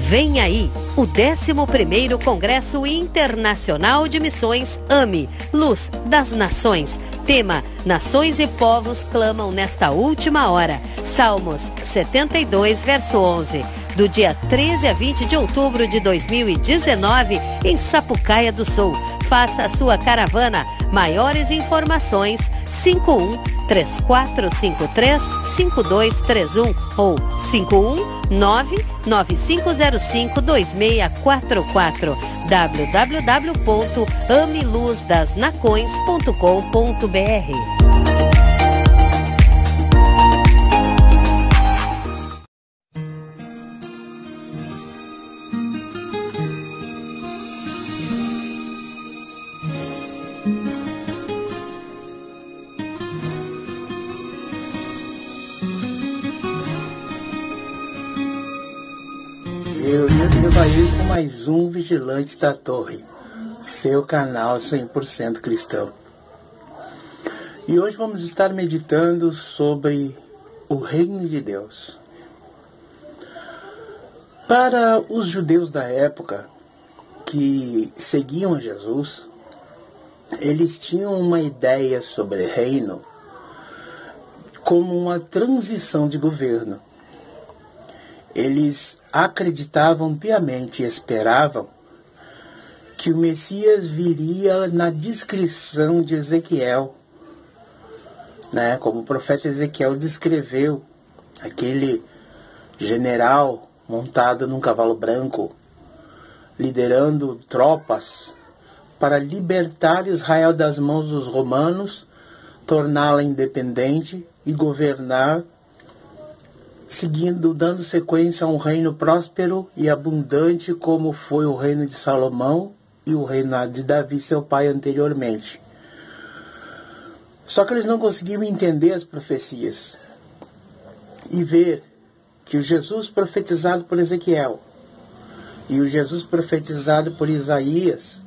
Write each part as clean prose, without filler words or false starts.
Vem aí o 11º Congresso Internacional de Missões AME, Luz das Nações. Tema: Nações e povos clamam nesta última hora. Salmos 72, verso 11. Do dia 13 a 20 de outubro de 2019, em Sapucaia do Sul. Faça a sua caravana. Maiores informações: 51-3453-5231 ou 519-9505-2644. www.ameluzdasnacões.com.br. Eu trabalhei com mais um Vigilante da Torre, seu canal 100% cristão. E hoje vamos estar meditando sobre o reino de Deus. Para os judeus da época que seguiam Jesus, eles tinham uma ideia sobre reino como uma transição de governo. Eles acreditavam piamente e esperavam que o Messias viria na descrição de Ezequiel, né? Como o profeta Ezequiel descreveu, aquele general montado num cavalo branco, liderando tropas para libertar Israel das mãos dos romanos, torná-la independente e governar, dando sequência a um reino próspero e abundante como foi o reino de Salomão e o reinado de Davi, seu pai, anteriormente. Só que eles não conseguiam entender as profecias e ver que o Jesus profetizado por Ezequiel e o Jesus profetizado por Isaías,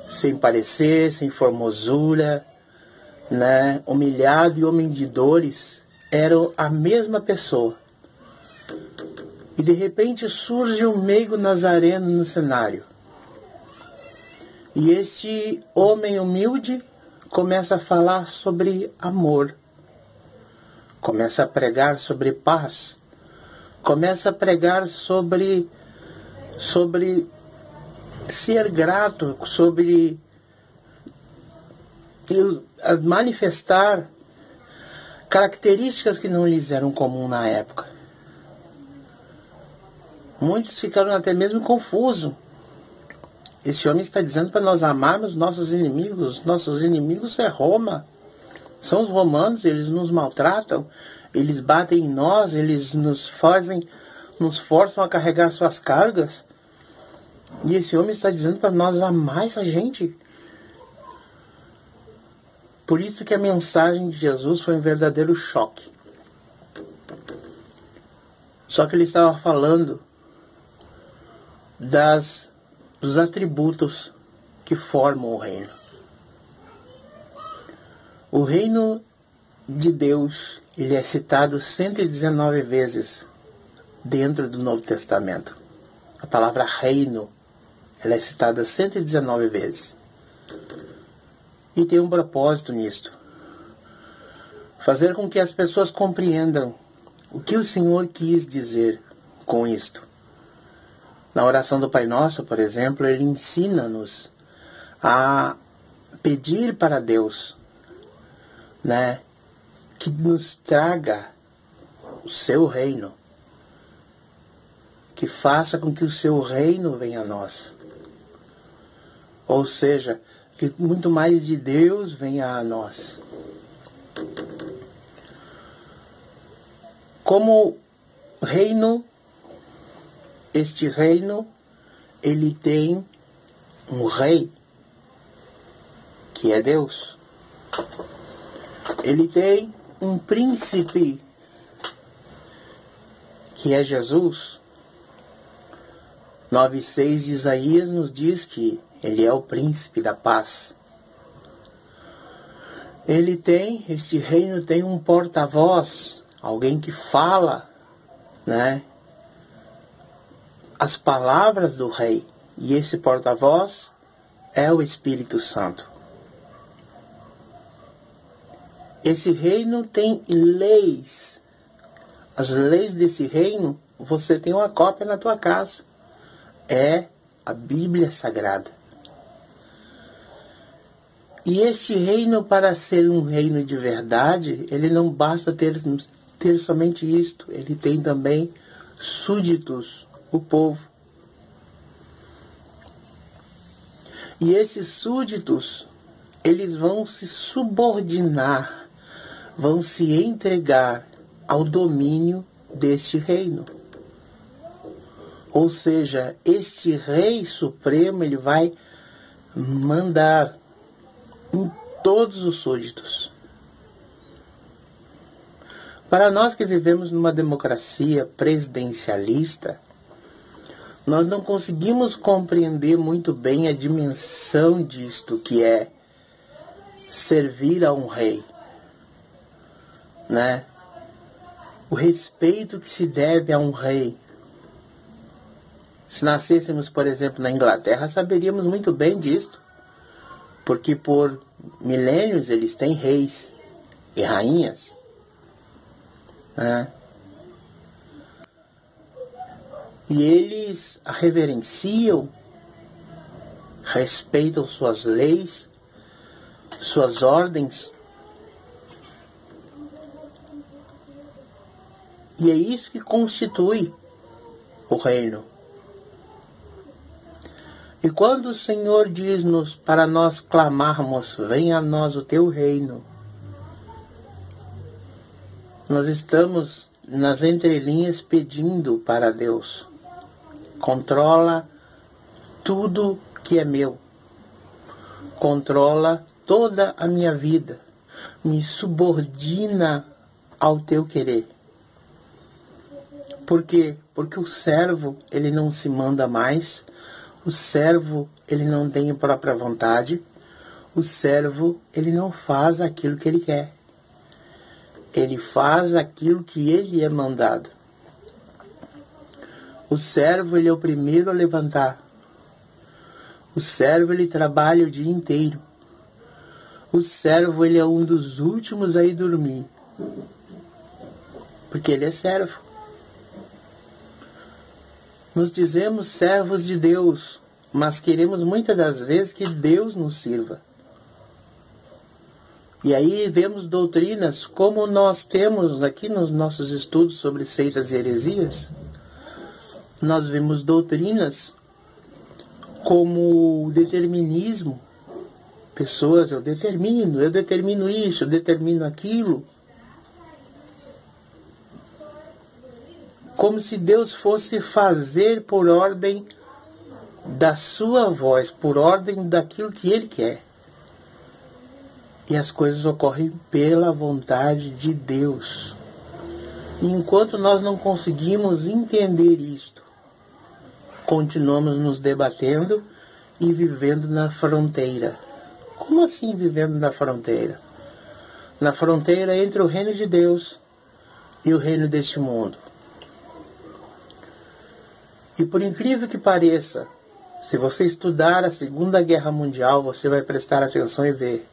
sem parecer, sem formosura, né, humilhado e homem de dores, eram a mesma pessoa. E de repente surge um meigo nazareno no cenário. E este homem humilde começa a falar sobre amor. Começa a pregar sobre paz. Começa a pregar sobre ser grato, sobre manifestar características que não lhes eram comuns na época. Muitos ficaram até mesmo confusos. Esse homem está dizendo para nós amarmos nossos inimigos. Nossos inimigos é Roma. São os romanos, eles nos maltratam, eles batem em nós, eles nos forçam a carregar suas cargas. E esse homem está dizendo para nós amar essa gente. Por isso que a mensagem de Jesus foi um verdadeiro choque. Só que ele estava falando dos atributos que formam o reino. O reino de Deus, ele é citado 119 vezes dentro do Novo Testamento. A palavra reino, ela é citada 119 vezes. E tem um propósito nisto. Fazer com que as pessoas compreendam o que o Senhor quis dizer com isto. Na oração do Pai Nosso, por exemplo, ele ensina-nos a pedir para Deus, né, que nos traga o seu reino, que faça com que o seu reino venha a nós. Ou seja, que muito mais de Deus venha a nós. Como reino, este reino, ele tem um rei, que é Deus. Ele tem um príncipe, que é Jesus. 9:6 de Isaías nos diz que ele é o príncipe da paz. Este reino tem um porta-voz, alguém que fala, né, as palavras do rei. E esse porta-voz é o Espírito Santo. Esse reino tem leis. As leis desse reino, você tem uma cópia na tua casa. É a Bíblia Sagrada. E este reino, para ser um reino de verdade, ele não basta ter somente isto. Ele tem também súditos, o povo. E esses súditos, eles vão se subordinar, vão se entregar ao domínio deste reino. Ou seja, este rei supremo, ele vai mandar em todos os súditos. Para nós que vivemos numa democracia presidencialista, nós não conseguimos compreender muito bem a dimensão disto que é servir a um rei, né? O respeito que se deve a um rei. Se nascêssemos, por exemplo, na Inglaterra, saberíamos muito bem disto, porque por milênios eles têm reis e rainhas, né? E eles a reverenciam, respeitam suas leis, suas ordens. E é isso que constitui o reino. E quando o Senhor diz-nos para nós clamarmos, venha a nós o teu reino, nós estamos nas entrelinhas pedindo para Deus: controla tudo que é meu, controla toda a minha vida, me subordina ao teu querer. Por quê? Porque o servo, ele não se manda mais, o servo, ele não tem própria vontade, o servo, ele não faz aquilo que ele quer. Ele faz aquilo que ele é mandado. O servo, ele é o primeiro a levantar. O servo, ele trabalha o dia inteiro. O servo, ele é um dos últimos a ir dormir. Porque ele é servo. Nos dizemos servos de Deus, mas queremos muitas das vezes que Deus nos sirva. E aí vemos doutrinas, como nós temos aqui nos nossos estudos sobre seitas e heresias, nós vemos doutrinas como o determinismo. Pessoas, eu determino isso, eu determino aquilo. Como se Deus fosse fazer por ordem da sua voz, por ordem daquilo que Ele quer. E as coisas ocorrem pela vontade de Deus. E enquanto nós não conseguimos entender isto, continuamos nos debatendo e vivendo na fronteira. Como assim vivendo na fronteira? Na fronteira entre o reino de Deus e o reino deste mundo. E por incrível que pareça, se você estudar a Segunda Guerra Mundial, você vai prestar atenção e ver.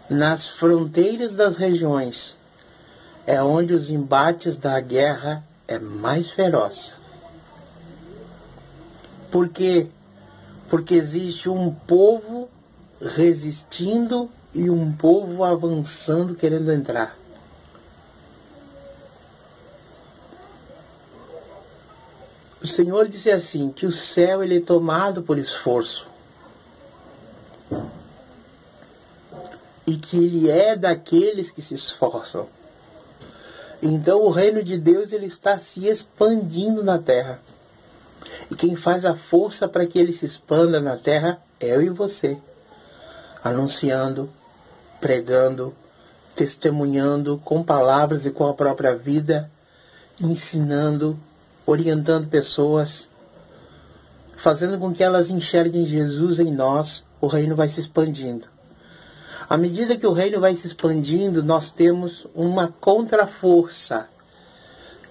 Nas fronteiras das regiões é onde os embates da guerra é mais feroz. Por quê? Porque existe um povo resistindo e um povo avançando, querendo entrar. O Senhor disse assim, que o céu ele é tomado por esforço. E que ele é daqueles que se esforçam. Então o reino de Deus ele está se expandindo na terra. E quem faz a força para que ele se expanda na terra é eu e você. Anunciando, pregando, testemunhando com palavras e com a própria vida, ensinando, orientando pessoas, fazendo com que elas enxerguem Jesus em nós, o reino vai se expandindo. À medida que o reino vai se expandindo, nós temos uma contraforça,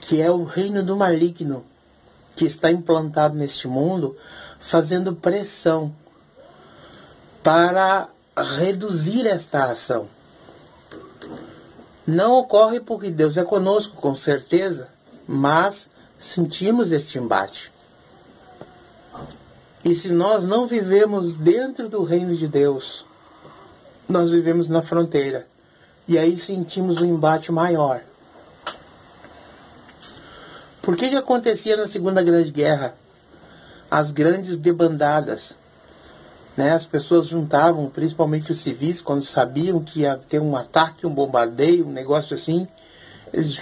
que é o reino do maligno, que está implantado neste mundo, fazendo pressão para reduzir esta ação. Não ocorre porque Deus é conosco, com certeza, mas sentimos este embate. E se nós não vivemos dentro do reino de Deus, nós vivemos na fronteira. E aí sentimos um embate maior. Por que acontecia na Segunda Grande Guerra? As grandes debandadas. As pessoas juntavam, principalmente os civis, quando sabiam que ia ter um ataque, um bombardeio, um negócio assim. Eles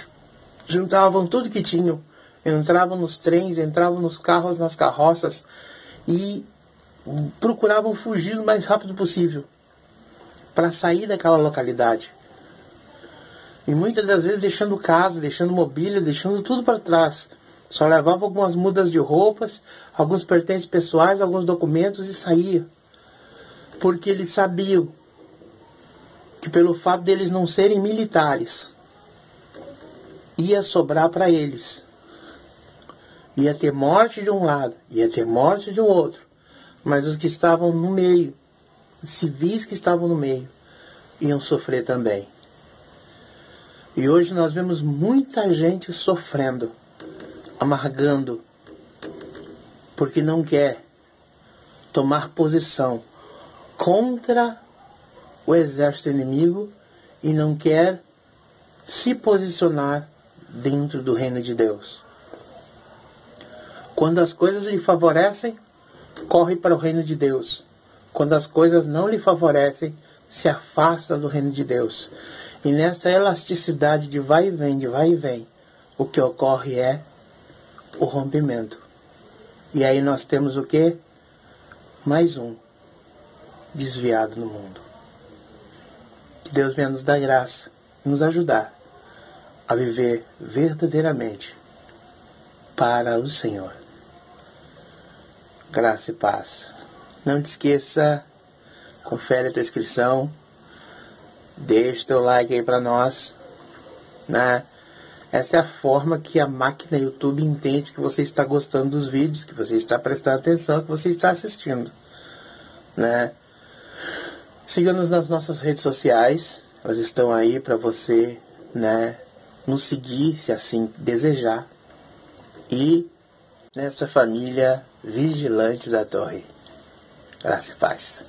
juntavam tudo que tinham. Entravam nos trens, entravam nos carros, nas carroças e procuravam fugir o mais rápido possível para sair daquela localidade. E muitas das vezes deixando casa, deixando mobília, deixando tudo para trás. Só levava algumas mudas de roupas, alguns pertences pessoais, alguns documentos e saía. Porque eles sabiam que pelo fato deles não serem militares, ia sobrar para eles. Ia ter morte de um lado, ia ter morte de um outro. Mas os que estavam no meio, os civis que estavam no meio, iam sofrer também. E hoje nós vemos muita gente sofrendo, amargando, porque não quer tomar posição contra o exército inimigo e não quer se posicionar dentro do reino de Deus. Quando as coisas lhe favorecem, corre para o reino de Deus. Quando as coisas não lhe favorecem, se afasta do reino de Deus. E nessa elasticidade de vai e vem, o que ocorre é o rompimento. E aí nós temos o quê? Mais um desviado no mundo. Que Deus venha nos dar graça, nos ajudar a viver verdadeiramente para o Senhor. Graça e paz. Não te esqueça, confere a tua inscrição, deixa o teu like aí para nós, Essa é a forma que a máquina YouTube entende que você está gostando dos vídeos, que você está prestando atenção, que você está assistindo, Siga-nos nas nossas redes sociais, elas estão aí para você, nos seguir, se assim desejar. E nessa família vigilante da torre. Graça e paz.